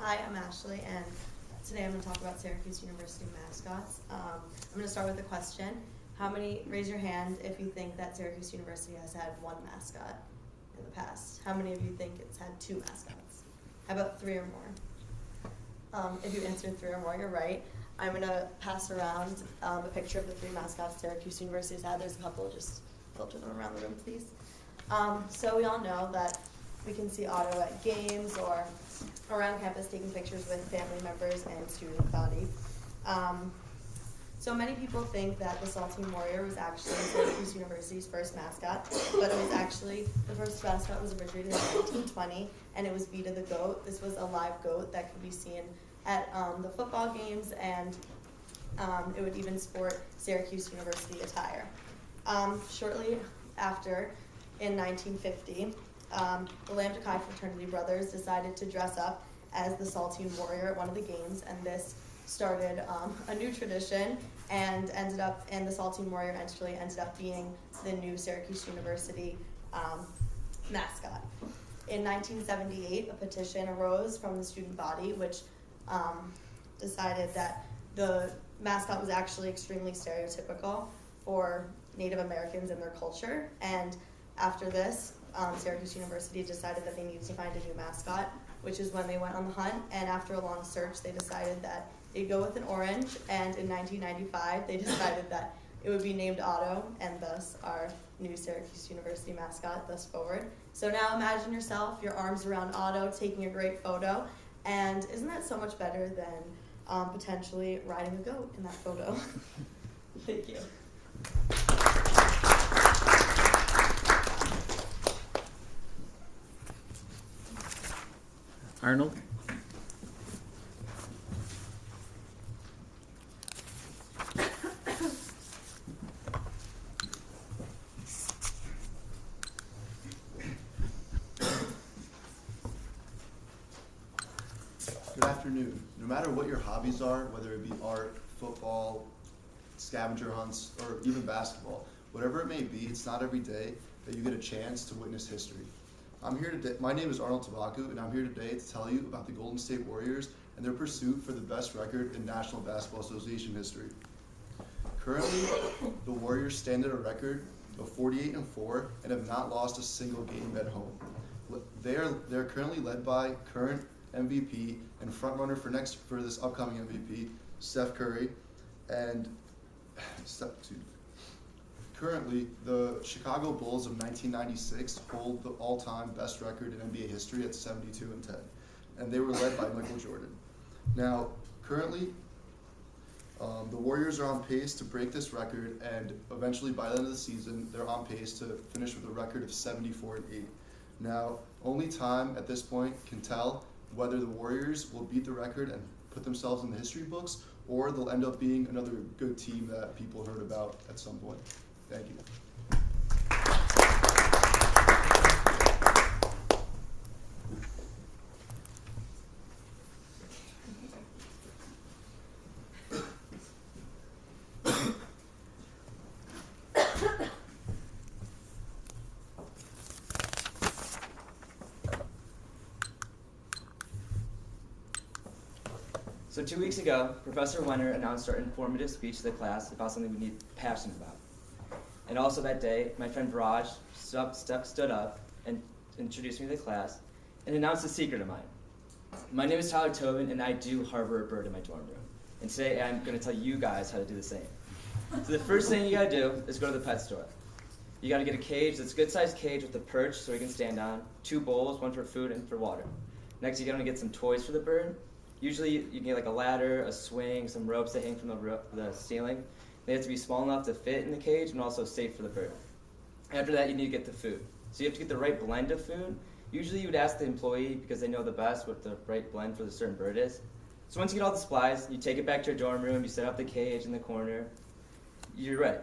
Hi, I'm Ashley, and today I'm going to talk about Syracuse University mascots. I'm going to start with a question. Raise your hand if you think that Syracuse University has had one mascot in the past. How many of you think it's had two mascots? How about three or more? If you answered three or more, you're right. I'm going to pass around a picture of the three mascots Syracuse University has had. There's a couple, just filter them around the room, please. So we all know that we can see Otto at games or around campus taking pictures with family members and student body. So many people think that the Saltine Warrior was actually Syracuse University's first mascot, but it was actually, the first mascot was originated in 1920, and it was Vita the goat. This was a live goat that could be seen at the football games, and it would even sport Syracuse University attire. Shortly after, in 1950, the Lambda Chi fraternity brothers decided to dress up as the Saltine Warrior at one of the games, and this started a new tradition and the Saltine Warrior actually ended up being the new Syracuse University mascot. In 1978, a petition arose from the student body which decided that the mascot was actually extremely stereotypical for Native Americans and their culture, and after this, Syracuse University decided that they needed to find a new mascot, which is when they went on the hunt, and after a long search, they decided that they'd go with an orange, and in 1995, they decided that it would be named Otto, and thus our new Syracuse University mascot, thus forward. So now imagine yourself, your arms around Otto, taking a great photo, and isn't that so much better than potentially riding a goat in that photo? Thank you. Arnold? Good afternoon. No matter what your hobbies are, whether it be art, football, scavenger hunts, or even basketball, whatever it may be, it's not every day that you get a chance to witness history. I'm here today. My name is Arnold Tabaku, and I'm here today to tell you about the Golden State Warriors and their pursuit for the best record in National Basketball Association history. Currently, the Warriors stand at a record of 48-4 and have not lost a single game at home. They're currently led by current MVP and frontrunner for this upcoming MVP, Steph Curry, and currently, the Chicago Bulls of 1996 hold the all-time best record in NBA history at 72-10, and they were led by Michael Jordan. Now, currently, the Warriors are on pace to break this record, and eventually, by the end of the season, they're on pace to finish with a record of 74-8. Now, only time at this point can tell whether the Warriors will beat the record and put themselves in the history books, or they'll end up being another good team that people heard about at some point. Thank you. So 2 weeks ago, Professor Wenner announced our informative speech to the class about something we need passionate about. And also that day, my friend Raj stood up and introduced me to the class and announced a secret of mine. My name is Tyler Tobin, and I do harbor a bird in my dorm room. And today I'm going to tell you guys how to do the same. So the first thing you got to do is go to the pet store. You got to get a cage that's a good-sized cage with a perch so he can stand on, 2 bowls, one for food and for water. Next, you're going to get some toys for the bird. Usually you can get like a ladder, a swing, some ropes that hang from the ceiling. They have to be small enough to fit in the cage and also safe for the bird. After that, you need to get the food. So you have to get the right blend of food. Usually you would ask the employee because they know the best what the right blend for the certain bird is. So once you get all the supplies, you take it back to your dorm room, you set up the cage in the corner, you're ready.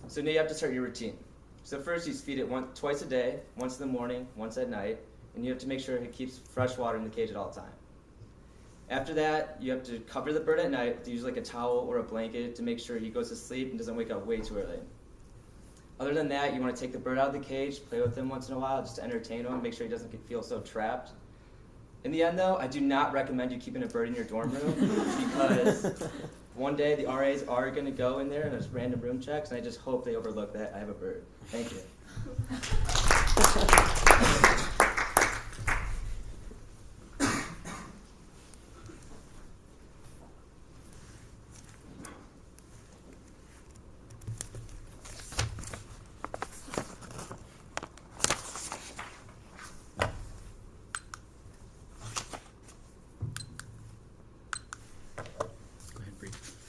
So now you have to start your routine. So first you feed it twice a day, once in the morning, once at night, and you have to make sure it keeps fresh water in the cage at all times. After that, you have to cover the bird at night with use like a towel or a blanket to make sure he goes to sleep and doesn't wake up way too early. Other than that, you want to take the bird out of the cage, play with him once in a while just to entertain him, make sure he doesn't feel so trapped. In the end, though, I do not recommend you keeping a bird in your dorm room because one day the RAs are going to go in there and there's random room checks, and I just hope they overlook that I have a bird. Thank you.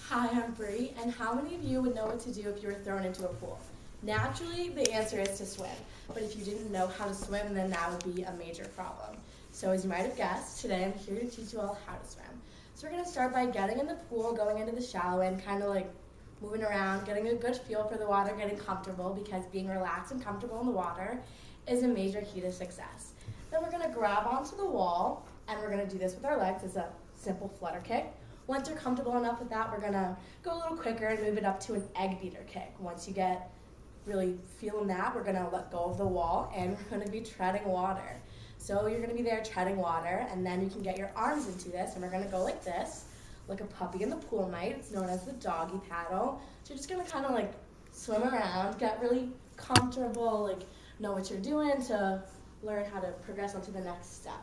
Hi, I'm Bree, and how many of you would know what to do if you were thrown into a pool? Naturally, the answer is to swim, but if you didn't know how to swim, then that would be a major problem. So as you might have guessed, today I'm here to teach you all how to swim. So we're going to start by getting in the pool, going into the shallow end, kind of like moving around, getting a good feel for the water, getting comfortable, because being relaxed and comfortable in the water is a major key to success. Then we're going to grab onto the wall, and we're going to do this with our legs as a simple flutter kick. Once you're comfortable enough with that, we're gonna go a little quicker and move it up to an egg beater kick. Once you get really feeling that, we're gonna let go of the wall and we're gonna be treading water. So you're gonna be there treading water, and then you can get your arms into this, and we're gonna go like this, like a puppy in the pool might. It's known as the doggy paddle. So you're just gonna kind of like swim around, get really comfortable, like know what you're doing to learn how to progress on to the next step.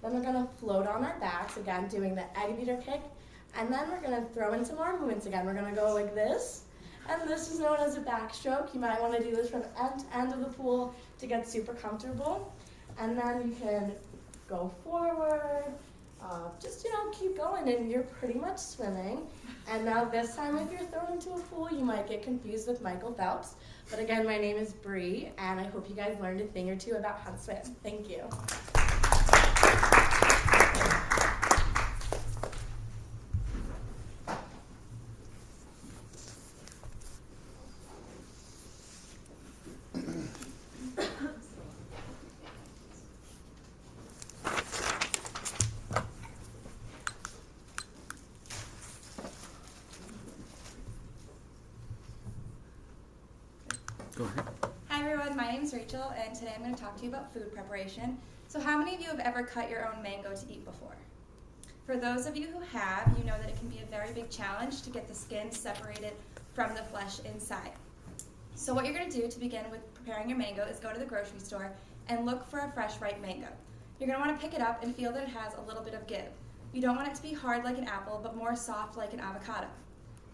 Then we're gonna float on our backs, again doing the egg beater kick. And then we're going to throw in some more movements again. We're going to go like this. And this is known as a backstroke. You might want to do this from end to end of the pool to get super comfortable. And then you can go forward. Just, keep going, and you're pretty much swimming. And now this time, if you're thrown into a pool, you might get confused with Michael Phelps. But again, my name is Bree, and I hope you guys learned a thing or two about how to swim. Thank you. Go ahead. Hi everyone, my name is Rachel, and today I'm going to talk to you about food preparation. So how many of you have ever cut your own mango to eat before? For those of you who have, you know that it can be a very big challenge to get the skin separated from the flesh inside. So what you're going to do to begin with preparing your mango is go to the grocery store and look for a fresh ripe mango. You're going to want to pick it up and feel that it has a little bit of give. You don't want it to be hard like an apple, but more soft like an avocado.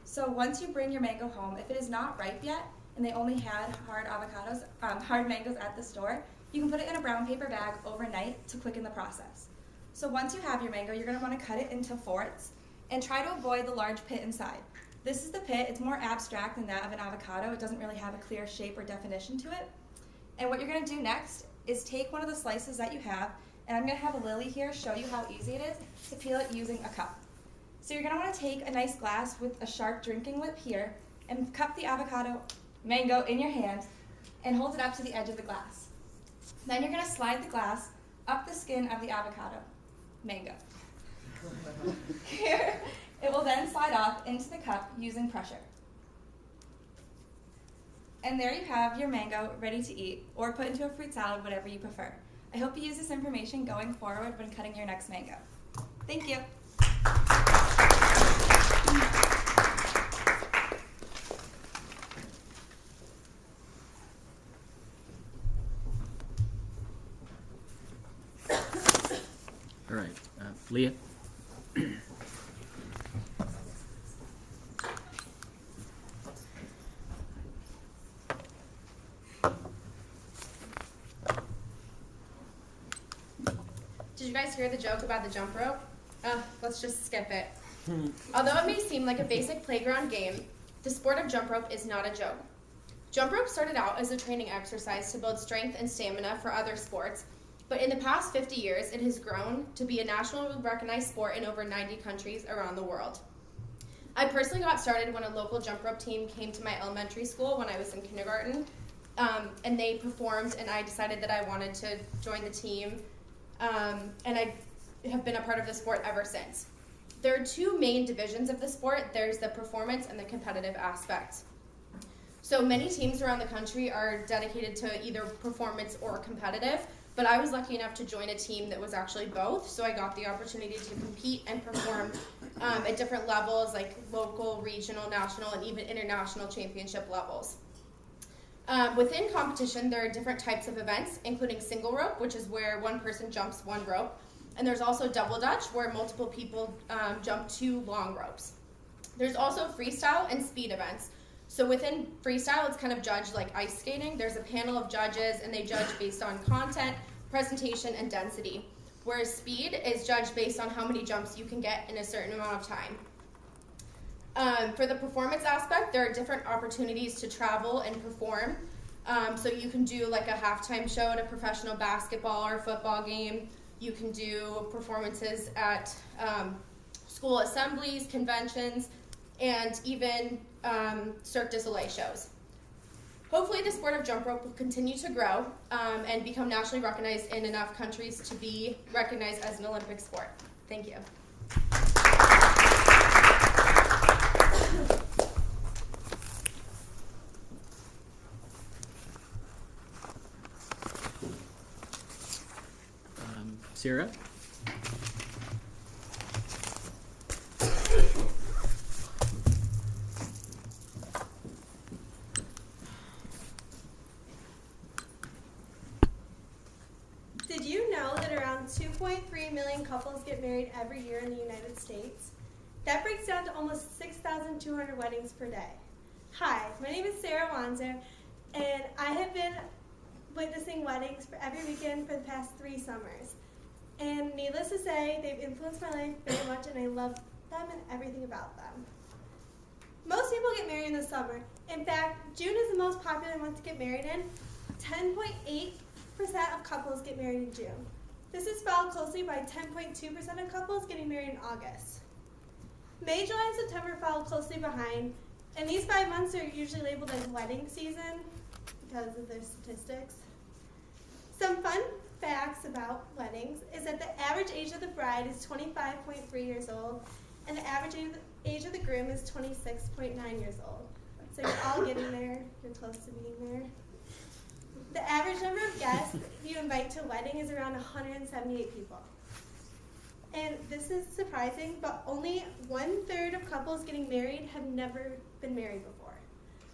So once you bring your mango home, if it is not ripe yet, and they only had hard mangoes at the store, you can put it in a brown paper bag overnight to quicken the process. So once you have your mango, you're going to want to cut it into fourths and try to avoid the large pit inside. This is the pit. It's more abstract than that of an avocado. It doesn't really have a clear shape or definition to it. And what you're going to do next is take one of the slices that you have, and I'm going to have Lily here show you how easy it is to peel it using a cup. So you're going to want to take a nice glass with a sharp drinking lip here and cup the mango in your hand and hold it up to the edge of the glass. Then you're going to slide the glass up the skin of the mango. Here, it will then slide off into the cup using pressure. And there you have your mango ready to eat, or put into a fruit salad, whatever you prefer. I hope you use this information going forward when cutting your next mango. Thank you. All right, Leah. Did you guys hear the joke about the jump rope? Let's just skip it. Although it may seem like a basic playground game, the sport of jump rope is not a joke. Jump rope started out as a training exercise to build strength and stamina for other sports, but in the past 50 years, it has grown to be a nationally recognized sport in over 90 countries around the world. I personally got started when a local jump rope team came to my elementary school when I was in kindergarten, and they performed, and I decided that I wanted to join the team, and I have been a part of the sport ever since. There are two main divisions of the sport. There's the performance and the competitive aspect. So many teams around the country are dedicated to either performance or competitive, but I was lucky enough to join a team that was actually both, so I got the opportunity to compete and perform at different levels like local, regional, national, and even international championship levels. Within competition, there are different types of events, including single rope, which is where one person jumps one rope, and there's also double dutch, where multiple people jump 2 long ropes. There's also freestyle and speed events. So within freestyle, it's kind of judged like ice skating. There's a panel of judges, and they judge based on content, presentation, and density, whereas speed is judged based on how many jumps you can get in a certain amount of time. For the performance aspect, there are different opportunities to travel and perform. So you can do like a halftime show at a professional basketball or football game. You can do performances at school assemblies, conventions, and even Cirque du Soleil shows. Hopefully the sport of jump rope will continue to grow and become nationally recognized in enough countries to be recognized as an Olympic sport. Thank you. Sarah? Did you know that around 2.3 million couples get married every year in the United States? That breaks down to almost 6,200 weddings per day. Hi, my name is Sarah Wanzer, and I have been witnessing weddings for every weekend for the past 3 summers. And needless to say, they've influenced my life very much, and I love them and everything about them. Most people get married in the summer. In fact, June is the most popular month to get married in. 10.8% of couples get married in June. This is followed closely by 10.2% of couples getting married in August. May, July, and September follow closely behind, and these 5 months are usually labeled as wedding season because of their statistics. Some fun facts about weddings is that the average age of the bride is 25.3 years old, and the average age of the groom is 26.9 years old. So you're all getting there, you're close to being there. The average number of guests you invite to a wedding is around 178 people. And this is surprising, but only 1/3 of couples getting married have never been married before.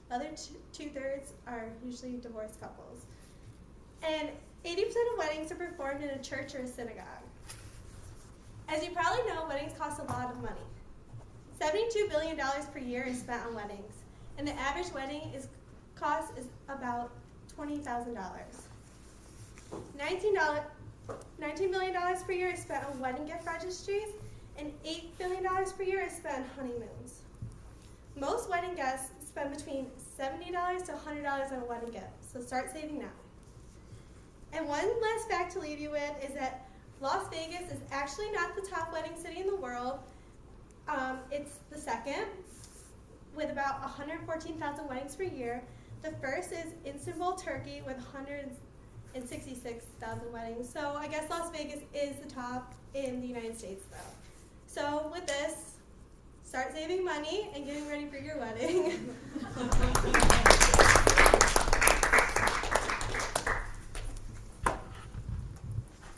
The other 2/3 are usually divorced couples. And 80% of weddings are performed in a church or a synagogue. As you probably know, weddings cost a lot of money. $72 billion per year is spent on weddings, and the average wedding cost is about $20,000. $19 million per year is spent on wedding gift registries, and $8 billion per year is spent on honeymoons. Most wedding guests spend between $70 to $100 on a wedding gift, so start saving now. And one last fact to leave you with is that Las Vegas is actually not the top wedding city in the world. It's the second, with about 114,000 weddings per year. The first is Istanbul, Turkey, with 166,000 weddings. So I guess Las Vegas is the top in the United States, though. So with this, start saving money and getting ready for your wedding.